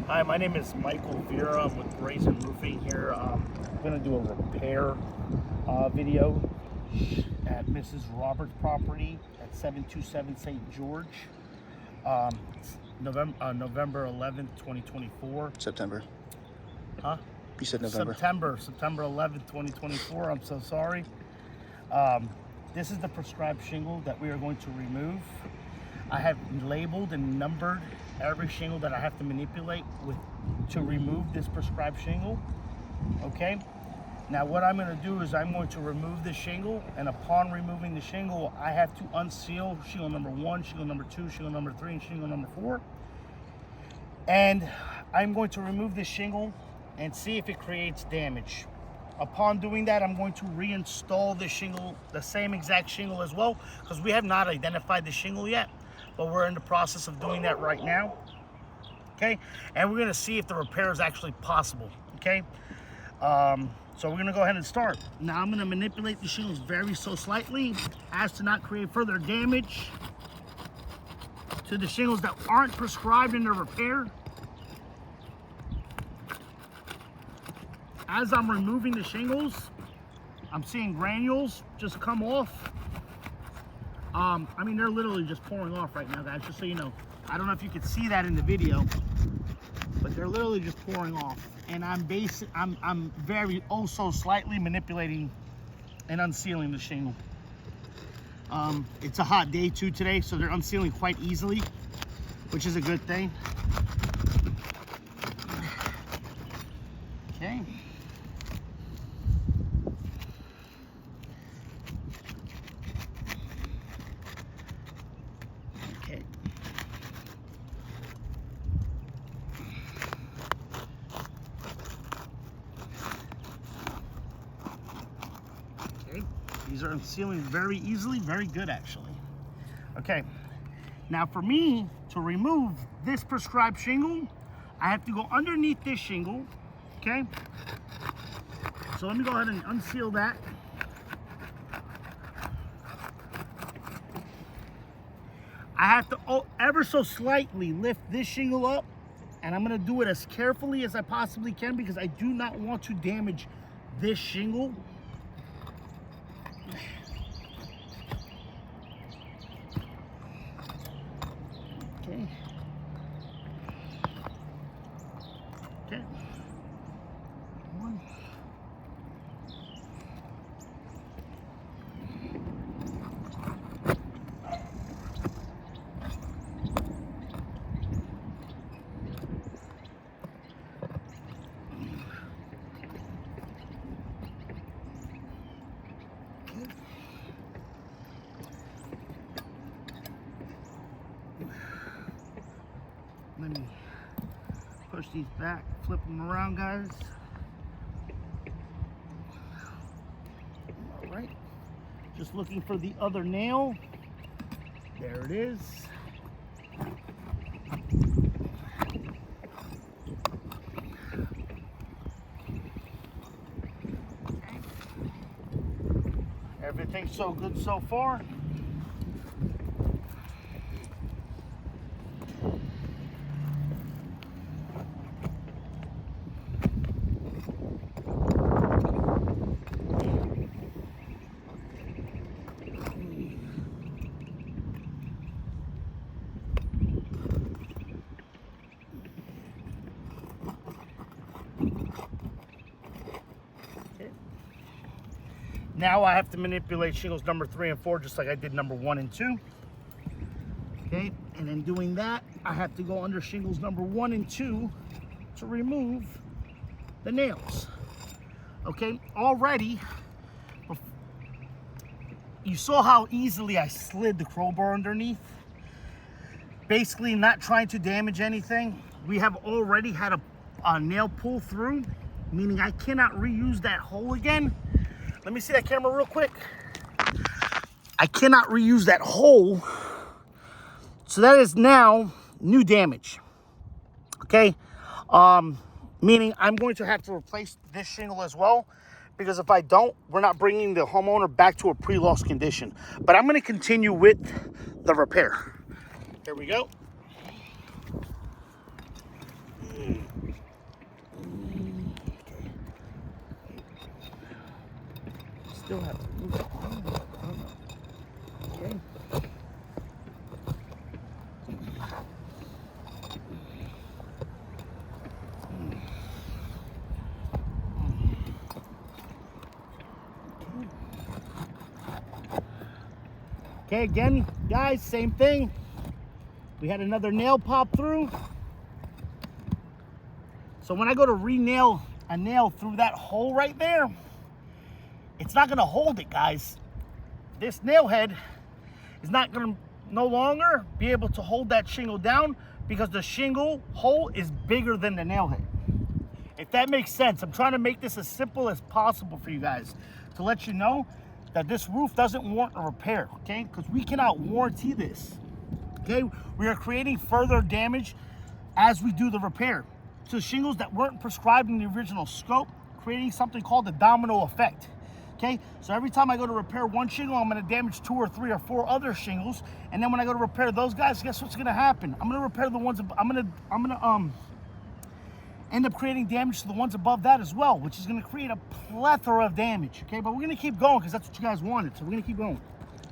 Hi, my name is Michael Vera. I'm with Brazen Roofing here. I'm going to do a repair video at Mrs. Roberts' property at 727 St. George. It's November 11th, 2024. September. Huh? You said November. September 11th, 2024. I'm so sorry. This is the prescribed shingle that we are going to remove. I have labeled and numbered every shingle that I have to manipulate to remove this prescribed shingle. Okay, now what I'm going to do is I'm going to remove the shingle, and upon removing the shingle I have to unseal shingle number 1, shingle number 2, shingle number 3, and shingle number 4. And I'm going to remove this shingle and see if it creates damage. Upon doing that, I'm going to reinstall the shingle, the same exact shingle as well, because we have not identified the shingle yet, but we're in the process of doing that right now. Okay, and we're going to see if the repair is actually possible. Okay, so we're going to go ahead and start. Now I'm going to manipulate the shingles very so slightly as to not create further damage to the shingles that aren't prescribed in the repair. As I'm removing the shingles, I'm seeing granules just come off. I mean, they're literally just pouring off right now, guys, just so you know. I don't know if you can see that in the video, but they're literally just pouring off. And I'm very so slightly manipulating and unsealing the shingle. It's a hot day too today, so they're unsealing quite easily, which is a good thing. Okay. These are unsealing very easily, very good actually. Okay, now for me to remove this prescribed shingle, I have to go underneath this shingle, okay? So let me go ahead and unseal that. I have to ever so slightly lift this shingle up, and I'm gonna do it as carefully as I possibly can because I do not want to damage this shingle. Okay. Okay. One. Let me push these back, flip them around, guys. All right, just looking for the other nail. There it is. Okay. Everything's so good so far. Now I have to manipulate shingles number 3 and 4 just like I did number 1 and 2. Okay, and in doing that, I have to go under shingles number 1 and 2 to remove the nails. Okay, already, you saw how easily I slid the crowbar underneath. Basically not trying to damage anything. We have already had a nail pull through, meaning I cannot reuse that hole again. Let me see that camera real quick. I cannot reuse that hole. So that is now new damage. Okay? Meaning I'm going to have to replace this shingle as well, because if I don't, we're not bringing the homeowner back to a pre-loss condition. But I'm going to continue with the repair. Here we go. still have to move it. Okay. Okay, again, guys, same thing. We had another nail pop through. So when I go to re-nail a nail through that hole right there, it's not gonna hold it, guys. This nail head is not gonna no longer be able to hold that shingle down because the shingle hole is bigger than the nail head. If that makes sense, I'm trying to make this as simple as possible for you guys to let you know that this roof doesn't warrant a repair, okay? Because we cannot warranty this, okay? We are creating further damage as we do the repair to shingles that weren't prescribed in the original scope, creating something called the domino effect, okay? So every time I go to repair one shingle, I'm gonna damage 2 or 3 or 4 other shingles, and then when I go to repair those guys, guess what's gonna happen? I'm gonna repair the ones, I'm gonna end up creating damage to the ones above that as well, which is gonna create a plethora of damage, okay? But we're gonna keep going because that's what you guys wanted, so we're gonna keep going.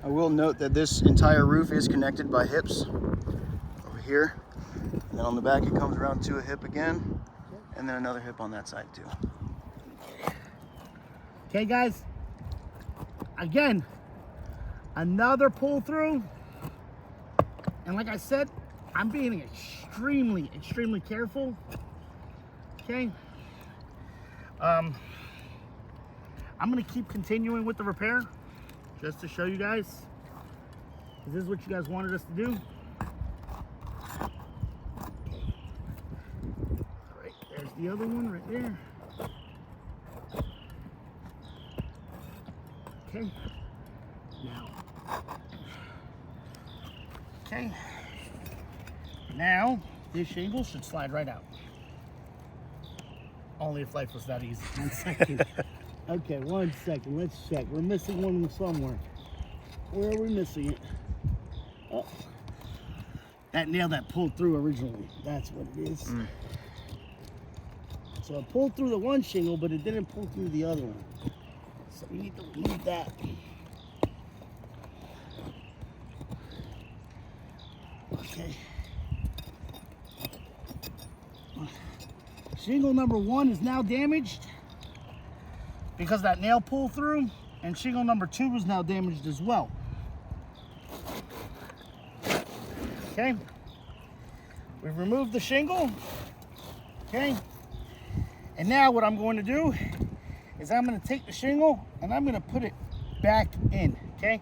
I will note that this entire roof is connected by hips over here. And then on the back, it comes around to a hip again, and then another hip on that side too. Okay, guys, again, another pull through. And like I said, I'm being extremely careful. Okay. I'm gonna keep continuing with the repair just to show you guys. This is what you guys wanted us to do. Right, there's the other one right there. Okay. Now. Okay. Now this shingle should slide right out. Only if life was that easy. 1 second. Okay, 1 second. Let's check. We're missing one somewhere. Where are we missing it? Oh, that nail that pulled through originally. That's what it is. So it pulled through the one shingle, but it didn't pull through the other one. So we need to remove that. Okay. Shingle number 1 is now damaged because that nail pulled through, and shingle number 2 is now damaged as well. Okay, we've removed the shingle. Okay, and now what I'm going to do is I'm going to take the shingle and I'm going to put it back in. Okay,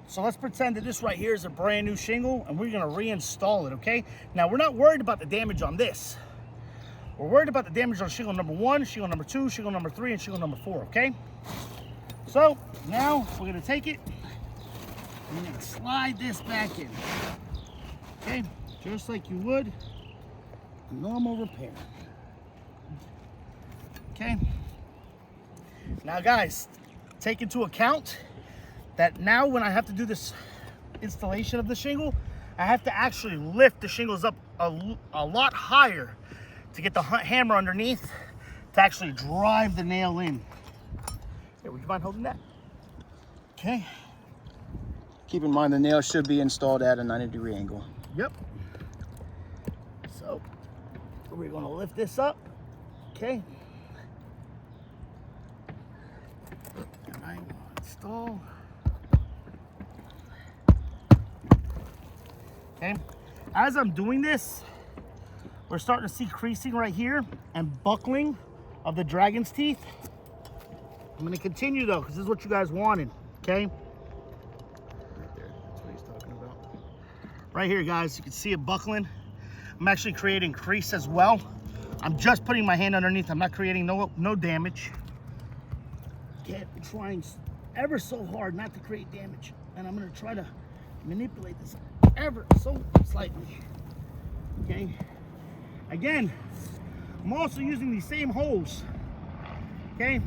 so let's pretend that this right here is a brand new shingle and we're going to reinstall it. Okay, now we're not worried about the damage on this. We're worried about the damage on shingle number 1, shingle number 2, shingle number 3, and shingle number 4, okay? So, now we're gonna take it and then slide this back in. Okay, just like you would a normal repair. Okay? Now guys, take into account that now when I have to do this installation of the shingle, I have to actually lift the shingles up a lot higher to get the hammer underneath to actually drive the nail in. Here, would you mind holding that? Okay. Keep in mind the nail should be installed at a 90-degree angle. Yep. So we're gonna lift this up. Okay. And I'm gonna install. Okay. As I'm doing this, we're starting to see creasing right here and buckling of the dragon's teeth. I'm gonna continue though, because this is what you guys wanted, okay? Right there, that's what he's talking about. Right here, guys, you can see it buckling. I'm actually creating crease as well. I'm just putting my hand underneath. I'm not creating no damage. Okay, I'm trying ever so hard not to create damage. And I'm gonna try to manipulate this ever so slightly, okay? Again, I'm also using these same holes, okay?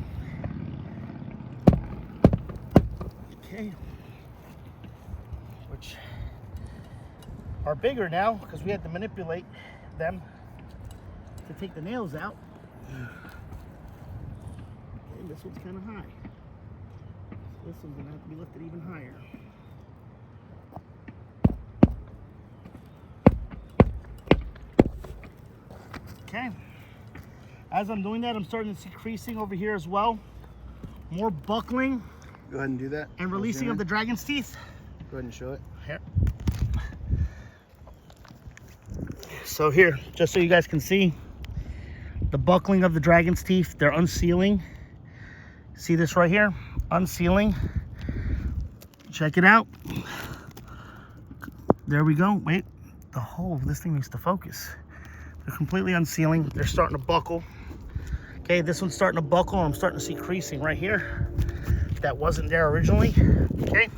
Okay, which are bigger now because we had to manipulate them to take the nails out. Okay, this one's kind of high. This one's gonna have to be lifted even higher. Okay. As I'm doing that, I'm starting to see creasing over here as well. More buckling. Go ahead and do that. And releasing of the dragon's teeth. Go ahead and show it. Here. So here, just so you guys can see, the buckling of the dragon's teeth, they're unsealing. See this right here? Unsealing. Check it out. There we go. Wait, the hole, this thing needs to focus. They're completely unsealing. They're starting to buckle. Okay, this one's starting to buckle. I'm starting to see creasing right here. That wasn't there originally. Okay,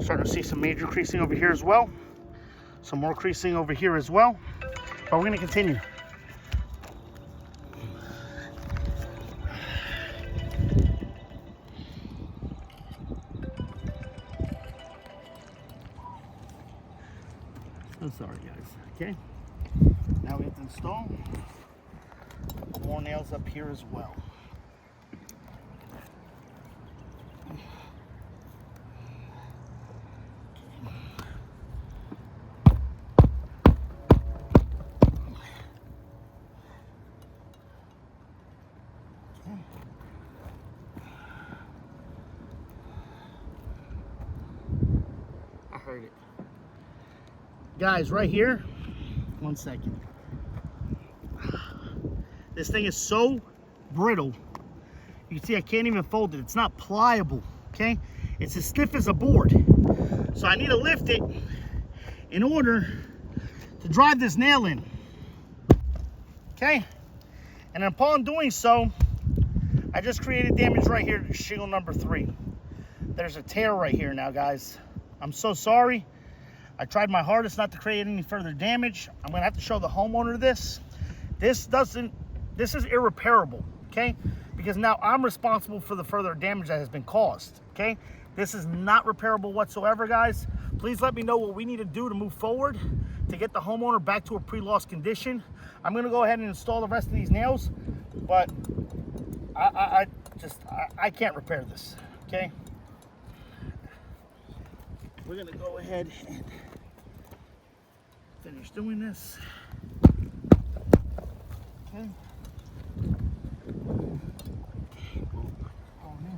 starting to see some major creasing over here as well. Some more creasing over here as well. But we're gonna continue. So sorry guys, okay? Now we have to install more nails up here as well. I heard it. Guys, right here, 1 second. This thing is so brittle. You can see I can't even fold it. It's not pliable, okay? It's as stiff as a board. So I need to lift it in order to drive this nail in, okay? And upon doing so, I just created damage right here to shingle number 3. There's a tear right here now, guys. I'm so sorry. I tried my hardest not to create any further damage. I'm gonna have to show the homeowner this. This is irreparable, okay? Because now I'm responsible for the further damage that has been caused, okay? This is not repairable whatsoever, guys. Please let me know what we need to do to move forward to get the homeowner back to a pre-loss condition. I'm gonna go ahead and install the rest of these nails, but I can't repair this, okay? We're gonna go ahead and finish doing this. Okay. Oh no.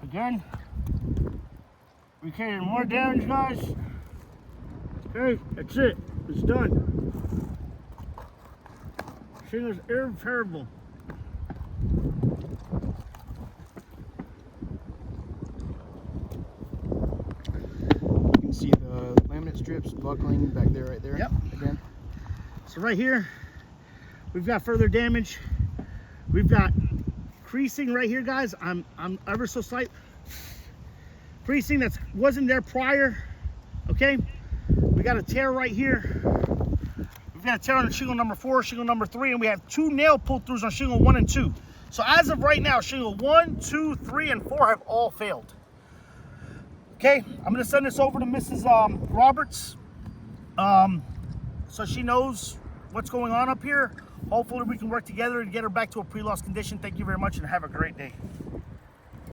Again, we created more damage, guys. Okay, that's it. It's done. Shingle's irreparable. You can see the laminate strips buckling back there, right there. Yep. Again. So right here, we've got further damage. We've got creasing right here, guys. I'm ever so slight creasing that wasn't there prior. Okay, we got a tear right here. We've got a tear on shingle number 4, shingle number 3, and we have 2 nail pull-throughs on shingle 1 and 2. So as of right now, shingle 1, 2, 3, and 4 have all failed. Okay, I'm gonna send this over to Mrs. Roberts, so she knows what's going on up here. Hopefully we can work together to get her back to a pre-loss condition. Thank you very much and have a great day.